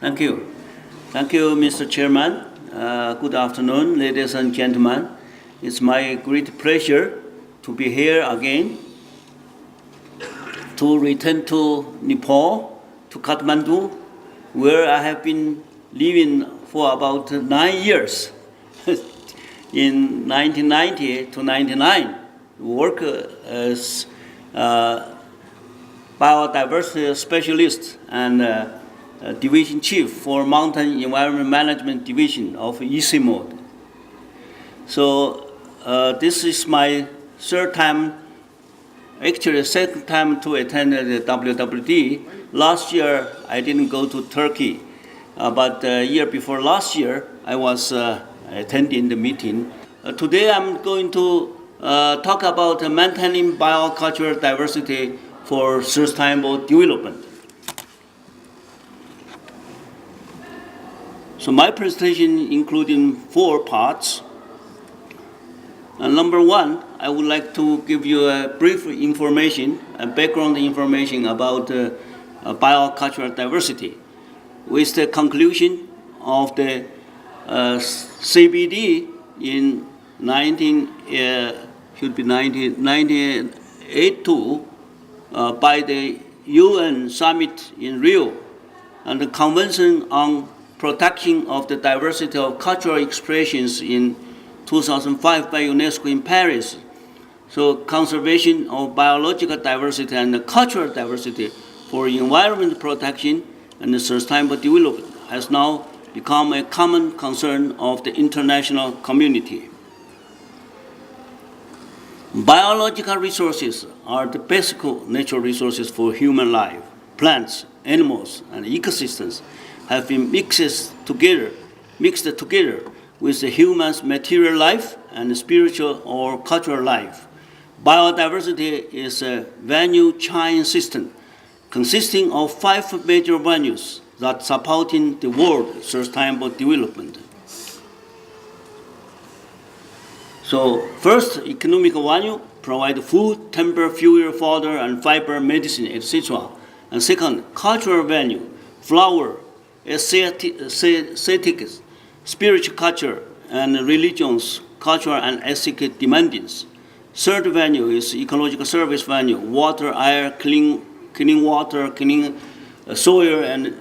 Thank you. Thank you, Mr. Chairman. Good afternoon, ladies and gentlemen. It's my great pleasure to be here again, to return to Nepal, to Kathmandu, where I have been living for about 9 years. In 1990 to 99, work as biodiversity specialist and division chief for Mountain Environment Management Division of ICMOD. So this is my third time, actually second time to attend the WWD. Last year I didn't go to Turkey, but the year before last year I was attending the meeting. Today I'm going to talk about maintaining biocultural diversity for sustainable development. So my presentation including 4 parts. Number 1, I would like to give you a brief information, background information about biocultural diversity, with the conclusion of the CBD in 1982 by the UN summit in Rio, and the Convention on Protection of the Diversity of Cultural Expressions in 2005 by UNESCO in Paris. So conservation of biological diversity and cultural diversity for environment protection and sustainable development has now become a common concern of the international community. Biological resources are the basic natural resources for human life. Plants, animals, and ecosystems have been mixed together with the human's material life and spiritual or cultural life. Biodiversity is a value chain system consisting of 5 major values that supporting the world sustainable development. So first, economic value provide food, timber, fuel, fodder, and fiber, medicine, etc. And second, cultural value, flower, aesthetics, spiritual culture, and religions, cultural and ethical demandings. Third value is ecological service value, water, air, clean water, clean soil, and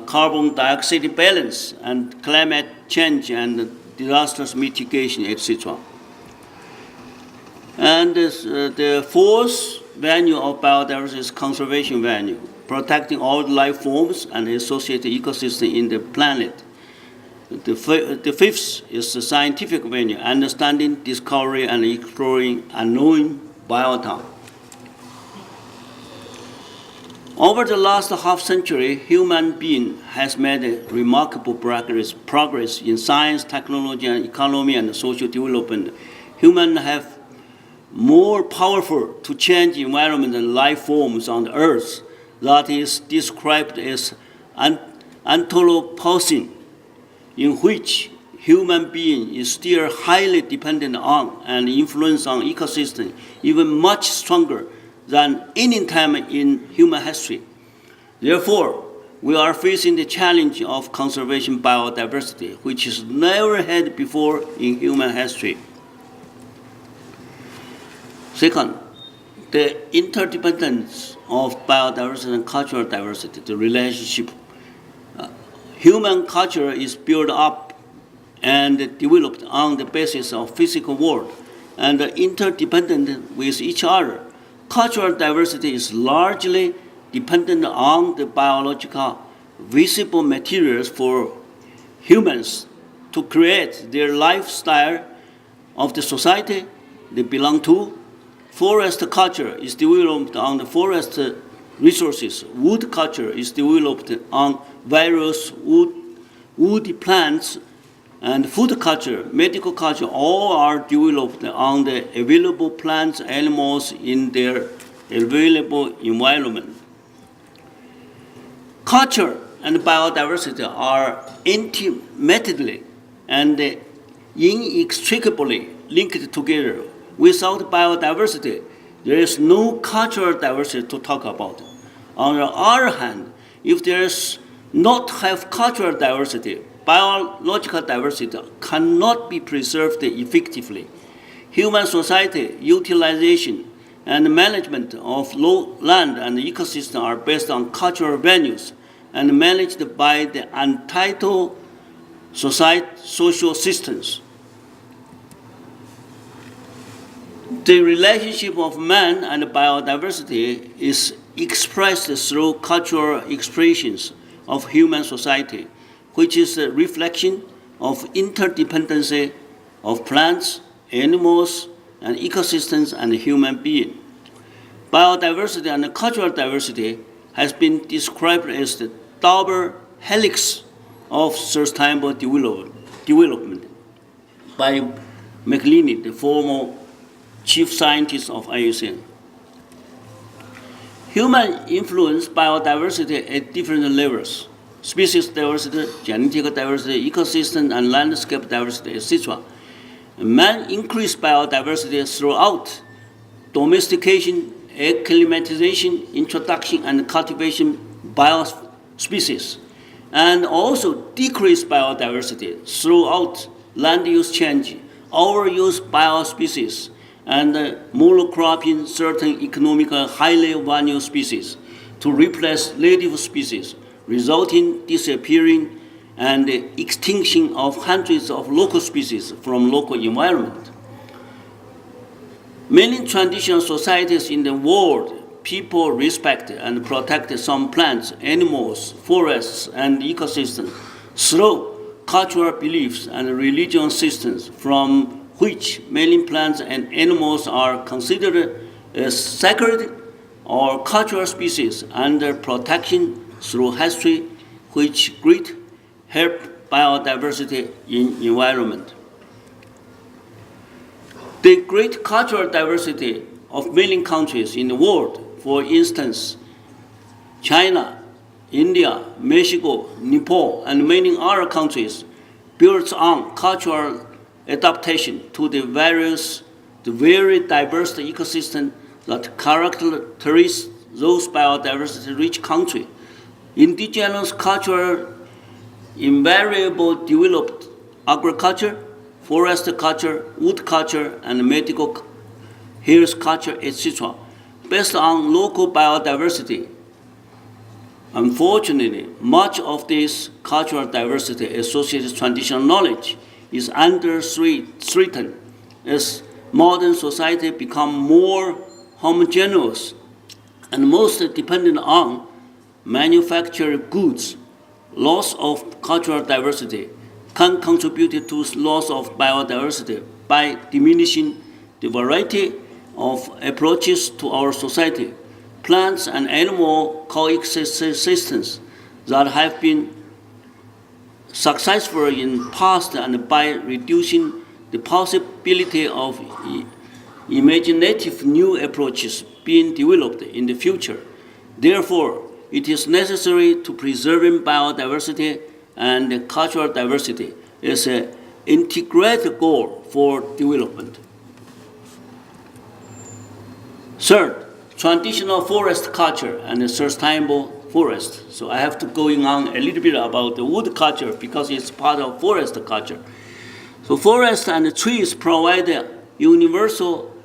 carbon dioxide balance, and climate change and disasters mitigation, etc. And the fourth value of biodiversity is conservation value, protecting all life forms and associated ecosystems in the planet. The fifth is the scientific value, understanding, discovery, and exploring unknown biota. Over the last half-century, human being has made a remarkable progress in science, technology, and economy and social development. Humans have more powerful to change environment and life forms on the earth that is described as Anthropocene, in which human being is still highly dependent on and influence on ecosystem, even much stronger than any time in human history. Therefore, we are facing the challenge of conservation biodiversity, which is never had before in human history. Second, the interdependence of biodiversity and cultural diversity, the relationship. Human culture is built up and developed on the basis of physical world and interdependent with each other. Cultural diversity is largely dependent on the biological visible materials for humans to create their lifestyle of the society they belong to. Forest culture is developed on the forest resources. Wood culture is developed on various woody plants, and food culture, medical culture, all are developed on the available plants, animals in their available environment. Culture and biodiversity are intimately and inextricably linked together. Without biodiversity, there is no cultural diversity to talk about. On the other hand, If there's not have cultural diversity, biological diversity cannot be preserved effectively. Human society utilization and management of land and ecosystem are based on cultural values and managed by the untitled social systems. The relationship of man and biodiversity is expressed through cultural expressions of human society, which is a reflection of interdependency of plants, animals, and ecosystems and human beings. Biodiversity and cultural diversity has been described as the double helix of sustainable development by McLeany, the former chief scientist of IUCN. Human influence biodiversity at different levels: species diversity, genetic diversity, ecosystem and landscape diversity, etc. Man increased biodiversity throughout domestication, acclimatization, introduction, and cultivation biospecies, and also decreased biodiversity throughout land use change, overuse biospecies, and monocropping certain economical highly valued species to replace native species, resulting disappearing and extinction of hundreds of local species from local environment. Many traditional societies in the world, people respect and protect some plants, animals, forests, and ecosystems through cultural beliefs and religious systems from which many plants and animals are considered as sacred or cultural species under protection through history, which greatly help biodiversity in environment. The great cultural diversity of many countries in the world, for instance, China, India, Mexico, Nepal, and many other countries, builds on cultural adaptation to the very diverse ecosystem that characterize those biodiversity-rich countries. Indigenous culture invariably developed agriculture, forest culture, wood culture, and medical health culture, etc., based on local biodiversity. Unfortunately, much of this cultural diversity associated traditional knowledge is under threatened as modern society become more homogeneous and most dependent on manufactured goods. Loss of cultural diversity can contribute to loss of biodiversity by diminishing the variety of approaches to our society. Plants and animal coexistence that have been successful in past and by reducing the possibility of imaginative new approaches being developed in the future. Therefore, it is necessary to preserve biodiversity and cultural diversity as an integrated goal for development. Third, traditional forest culture and sustainable forest. So I have to go on a little bit about the wood culture because it's part of forest culture. So forests and trees provide a universal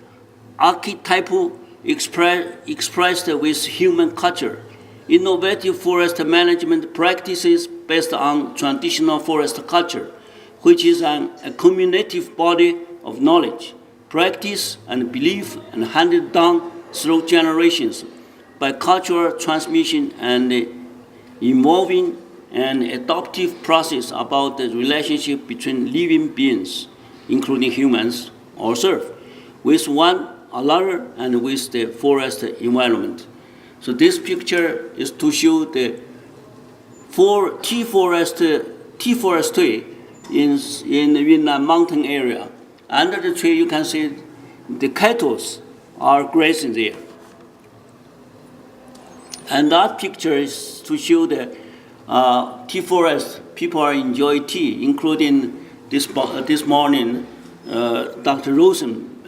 archetypal expressed with human culture. Innovative forest management practices based on traditional forest culture, which is a cumulative body of knowledge, practice, and belief, and handed down through generations by cultural transmission and evolving an adaptive process about the relationship between living beings, including humans, ourselves, with one another and with the forest environment. So this picture is to show the tea forest tree in a mountain area. Under the tree, you can see the cattle are grazing there. And that picture is to show the tea forest. People are enjoying tea, including this morning, Dr. Rosen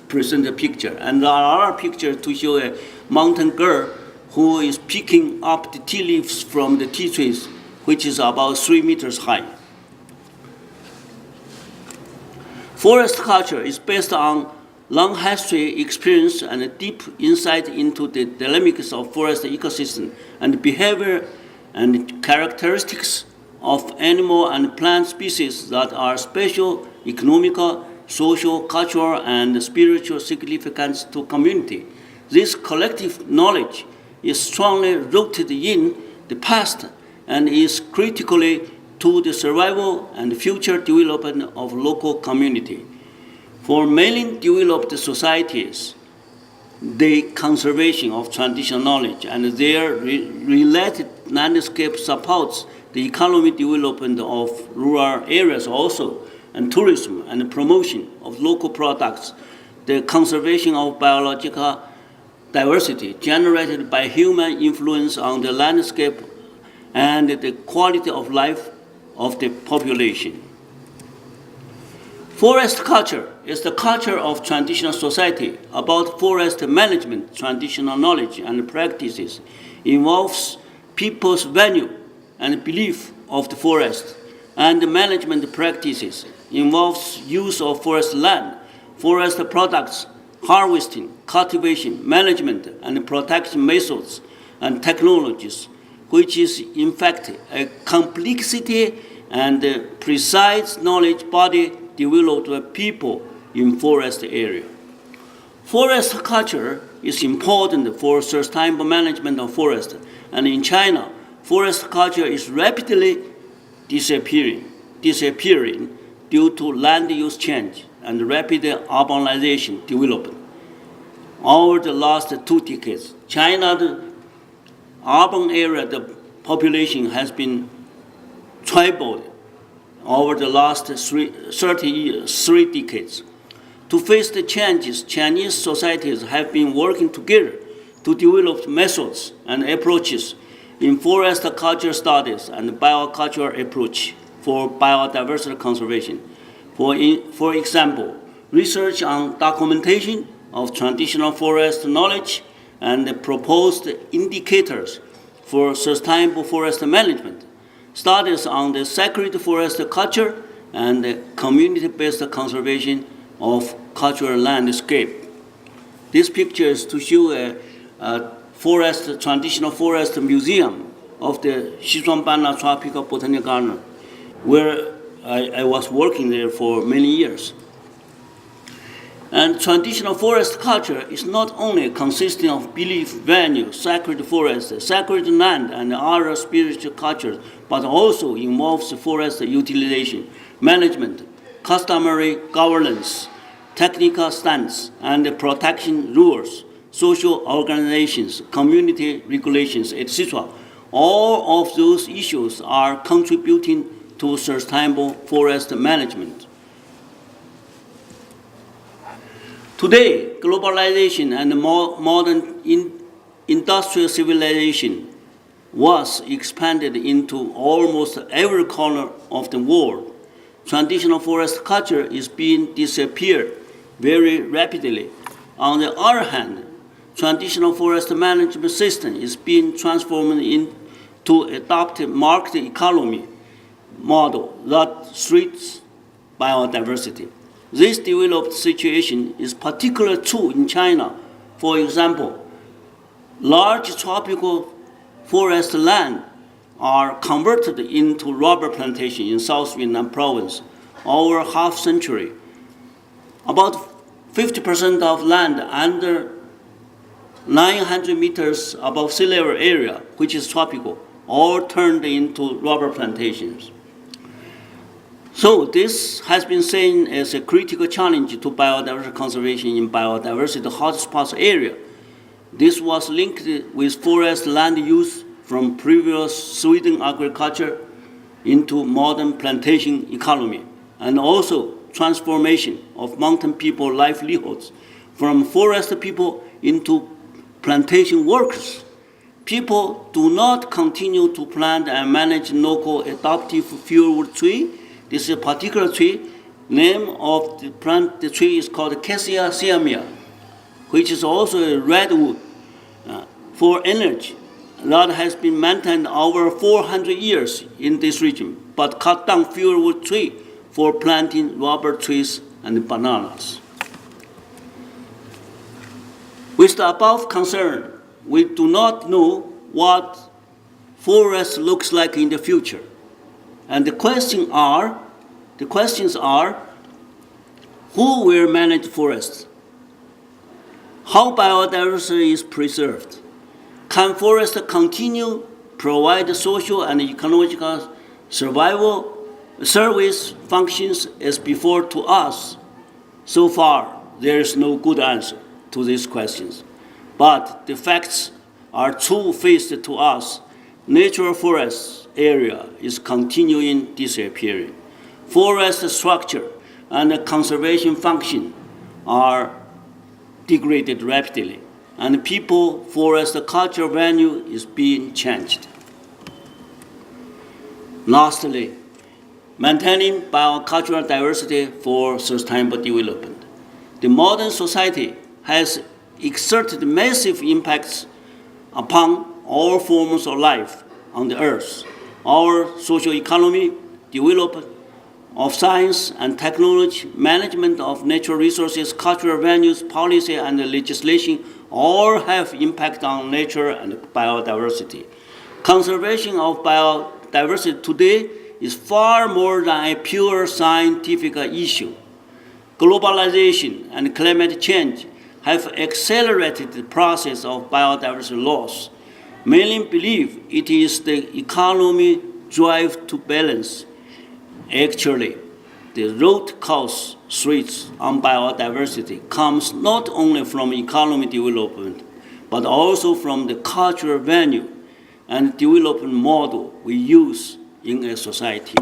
presented a picture. And there are other pictures to show a mountain girl who is picking up the tea leaves from the tea trees, which is about 3 meters high. Forest culture is based on long history, experience, and a deep insight into the dynamics of forest ecosystem and behavior and characteristics of animal and plant species that are special economical, social, cultural, and spiritual significance to community. This collective knowledge is strongly rooted in the past and is critically to the survival and future development of local community. For many developed societies, the conservation of traditional knowledge and their related landscape supports the economic development of rural areas also, and tourism and promotion of local products, the conservation of biological diversity generated by human influence on the landscape and the quality of life of the population. Forest culture is the culture of traditional society about forest management, traditional knowledge and practices, involves people's value and belief of the forest, and management practices, involves use of forest land, forest products, harvesting, cultivation, management, and protection methods and technologies, which is in fact a complexity and precise knowledge body developed by people in forest area. Forest culture is important for sustainable management of forest, and in China, forest culture is rapidly disappearing due to land use change and rapid urbanization development. Over the last 2 decades, China's urban area, the population has been tripled over the last 30 years, 3 decades. To face the changes, Chinese societies have been working together to develop methods and approaches in forest culture studies and biocultural approach for biodiversity conservation. For example, research on documentation of traditional forest knowledge and the proposed indicators for sustainable forest management, studies on the sacred forest culture and the community-based conservation of cultural landscape. This picture is to show a traditional forest museum of the Sichuan Tropical Botanical Garden, where I was working there for many years. And traditional forest culture is not only consisting of belief, value, sacred forest, sacred land, and other spiritual cultures, but also involves forest utilization, management, customary governance, technical stance, and protection rules, social organizations, community regulations, etc. All of those issues are contributing to sustainable forest management. Today, globalization and modern industrial civilization was expanded into almost every corner of the world. Traditional forest culture is being disappeared very rapidly. On the other hand, traditional forest management system is being transformed into adopted market economy model that treats biodiversity. This developed situation is particularly true in China. For example, large tropical forest land are converted into rubber plantation in South Vietnam province over half century. About 50% of land under 900 meters above sea level area, which is tropical, all turned into rubber plantations. So this has been seen as a critical challenge to biodiversity conservation in biodiversity hotspots area. This was linked with forest land use from previous Sweden agriculture into modern plantation economy, and also transformation of mountain people livelihoods from forest people into plantation workers. People do not continue to plant and manage local adaptive fuelwood tree. This is a particular tree. Name of the tree is called Cassia siamia, which is also a redwood. for energy that has been maintained over 400 years in this region, but cut down firewood tree for planting rubber trees and bananas. With the above concern, we do not know what forest looks like in the future. And the questions are, who will manage forests? How biodiversity is preserved? Can forests continue provide social and ecological survival service functions as before to us? So far, there is no good answer to these questions. But the facts are two-faced to us. Natural forest area is continuing disappearing. Forest structure and conservation function are degraded rapidly, and people forest culture value is being changed. Lastly, maintaining biocultural diversity for sustainable development. The modern society has exerted massive impacts upon all forms of life on the earth. Our social economy, development of science and technology, management of natural resources, cultural values, policy, and legislation all have impact on nature and biodiversity. Conservation of biodiversity today is far more than a pure scientific issue. Globalization and climate change have accelerated the process of biodiversity loss. Many believe it is the economy drive to balance. Actually, the root cause threats on biodiversity comes not only from economic development, but also from the cultural value and development model we use in a society.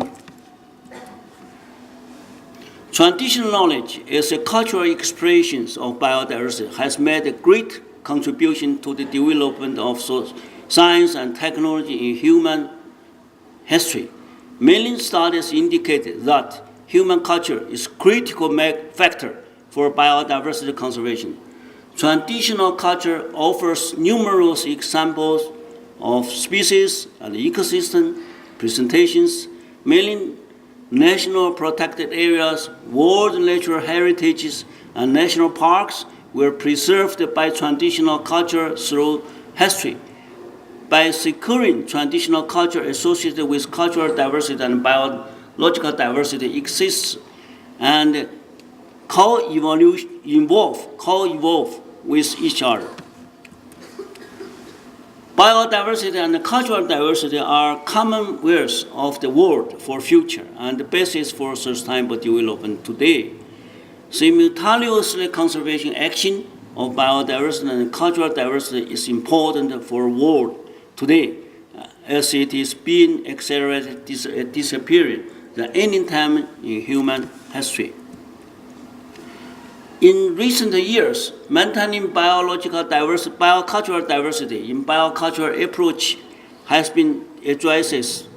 Traditional knowledge as a cultural expression of biodiversity has made a great contribution to the development of science and technology in human history. Many studies indicate that human culture is a critical factor for biodiversity conservation. Traditional culture offers numerous examples of species and ecosystem presentations. Many national protected areas, world natural heritages, and national parks were preserved by traditional culture through history. By securing traditional culture associated with cultural diversity and biological diversity exists and co-evolve with each other. Biodiversity and cultural diversity are commonwealths of the world for future and the basis for sustainable development today. Simultaneously, conservation action of biodiversity and cultural diversity is important for the world today, as it is being accelerated disappearing than any time in human history. In recent years, maintaining biocultural diversity in biocultural approach has been addressed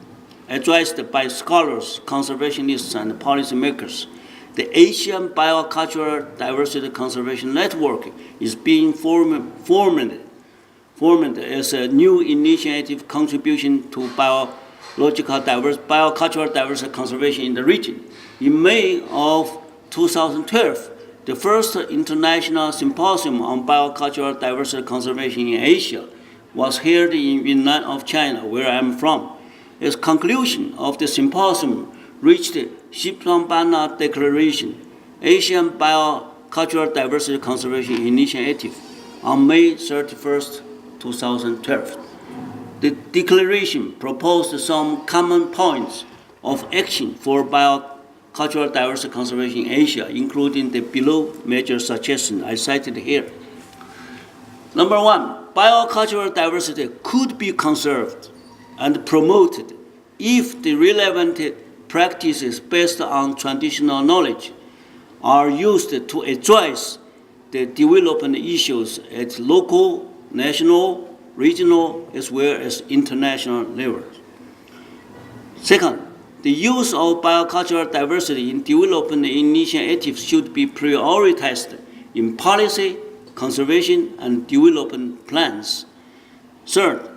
by scholars, conservationists, and policymakers. The Asian Biocultural Diversity Conservation Network is being formed as a new initiative contribution to biocultural diversity conservation in the region. In May of 2012, the first international symposium on biocultural diversity conservation in Asia was held in Yunnan of China, where I am from. As conclusion of the symposium reached the Shipsambana Declaration, Asian Biocultural Diversity Conservation Initiative, on May 31st, 2012. The declaration proposed some common points of action for biocultural diversity conservation in Asia, including the below major suggestions I cited here. Number one, biocultural diversity could be conserved and promoted if the relevant practices based on traditional knowledge are used to address the development issues at local, national, regional, as well as international levels. Second, the use of biocultural diversity in development initiatives should be prioritized in policy, conservation, and development plans. Third,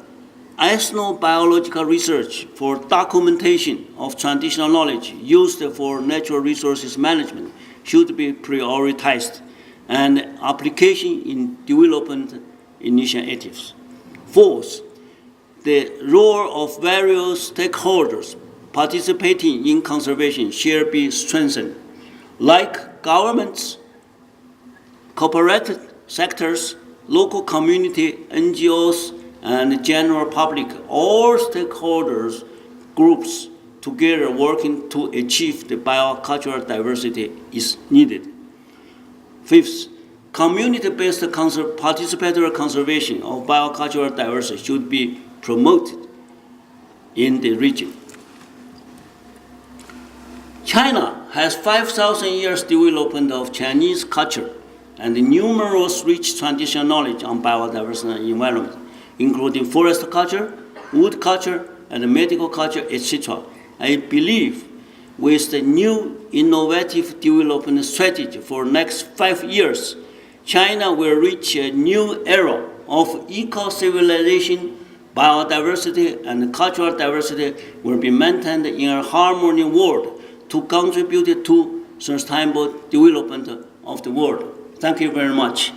ethnobiological research for documentation of traditional knowledge used for natural resources management should be prioritized, and application in development initiatives. Fourth, the role of various stakeholders participating in conservation shall be strengthened, like governments, corporate sectors, local community, NGOs, and general public. All stakeholders groups together working to achieve the biocultural diversity is needed. Fifth, community-based participatory conservation of biocultural diversity should be promoted in the region. China has 5,000 years development of Chinese culture and numerous rich traditional knowledge on biodiversity and environment, including forest culture, wood culture, and medical culture, etc. I believe with the new innovative development strategy for next 5 years, China will reach a new era of eco-civilization, biodiversity, and cultural diversity will be maintained in a harmonious world to contribute to sustainable development of the world. Thank you very much.